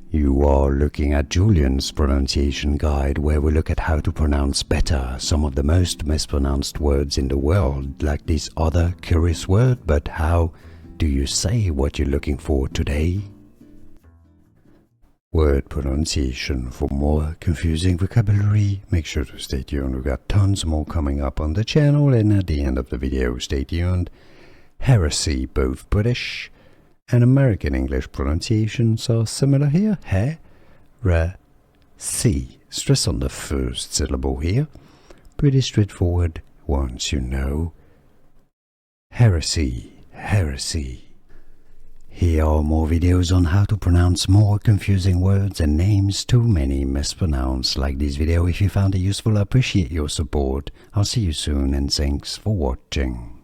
You are looking at Julian's pronunciation guide, where we look at how to pronounce better some of the most mispronounced words in the world, like this other curious word. But how do you say what you're looking for today? Word pronunciation. For more confusing vocabulary, make sure to stay tuned. We've got tons more coming up on the channel, and at the end of the video, stay tuned. Heresy, both British and American English pronunciations are similar here. He-re-si. Stress on the first syllable here. Pretty straightforward once you know. Heresy, heresy. Here are more videos on how to pronounce more confusing words and names too many mispronounced. Like this video if you found it useful. I appreciate your support. I'll see you soon, and thanks for watching.